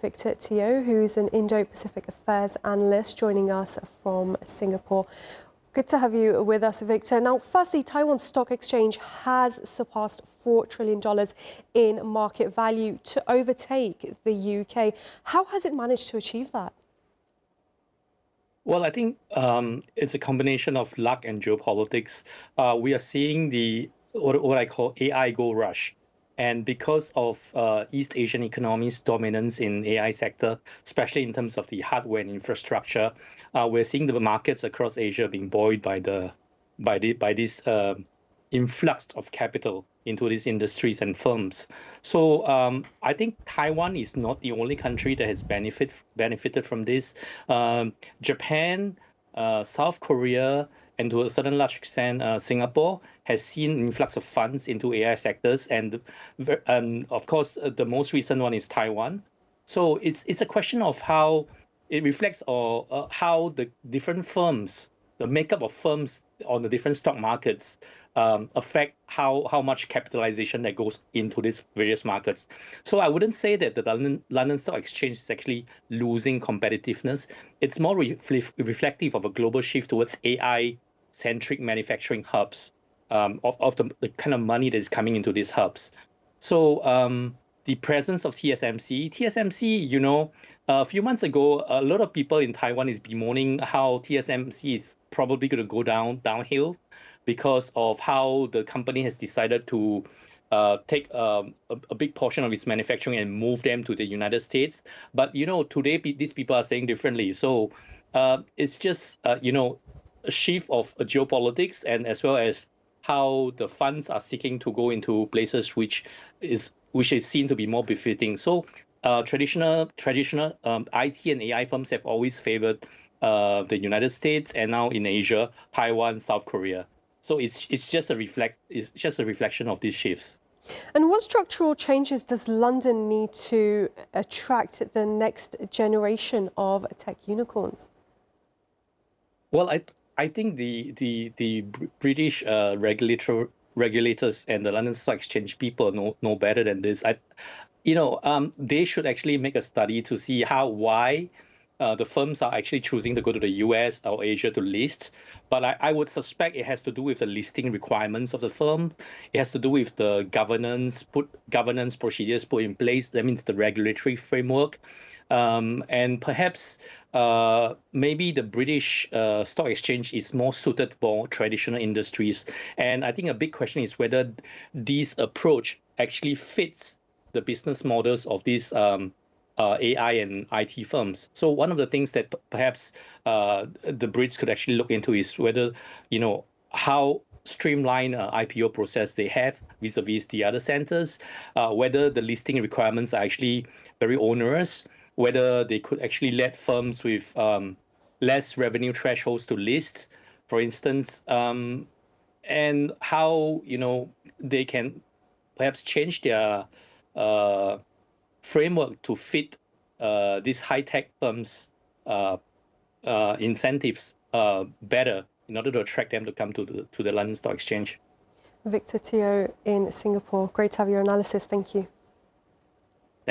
Victor Teo, who's an Indo-Pacific affairs analyst, joining us from Singapore. Good to have you with us, Victor. Now, firstly, Taiwan's stock exchange has surpassed $4 trillion in market value to overtake the UK. How has it managed to achieve that? Well, I think it's a combination of luck and geopolitics. We are seeing what I call AI gold rush. And because of East Asian economies' dominance in AI sector, especially in terms of the hardware and infrastructure, we're seeing the markets across Asia being buoyed by this influx of capital into these industries and firms. So I think Taiwan is not the only country that has benefited from this. Japan, South Korea, and to a certain large extent, Singapore has seen an influx of funds into AI sectors, and of course, the most recent one is Taiwan. So it's a question of how it reflects or how the different firms, the makeup of firms on the different stock markets affect how much capitalization that goes into these various markets. So I wouldn't say that the London Stock Exchange is actually losing competitiveness. It's more reflective of a global shift towards AI-centric manufacturing hubs, of the kind of money that is coming into these hubs. So the presence of TSMC, a few months ago, a lot of people in Taiwan is bemoaning how TSMC is probably going to go downhill because of how the company has decided to take a big portion of its manufacturing and move them to the United States. But, today these people are saying differently. So it's just, a shift of geopolitics, and as well as how the funds are seeking to go into places which is seen to be more befitting. So traditional IT and AI firms have always favored the United States, and now in Asia, Taiwan, South Korea. So it's just a reflection of these shifts. And what structural changes does London need to attract the next generation of tech unicorns? Well, I think the British regulators and the London Stock Exchange people know better than this. They should actually make a study to see why the firms are actually choosing to go to the US or Asia to list. But I would suspect it has to do with the listing requirements of the firm. It has to do with the governance procedures put in place. That means the regulatory framework. And perhaps maybe the British Stock Exchange is more suited for traditional industries. And I think a big question is whether this approach actually fits the business models of these AI and IT firms. So one of the things that perhaps the Brits could actually look into is whether, how streamlined IPO process they have vis-a-vis the other centers, whether the listing requirements are actually very onerous, whether they could actually let firms with less revenue thresholds to list, for instance, and how, they can perhaps change their framework to fit these high-tech firms' incentives better in order to attract them to come to the London Stock Exchange. Victor Teo in Singapore. Great to have your analysis. Thank you.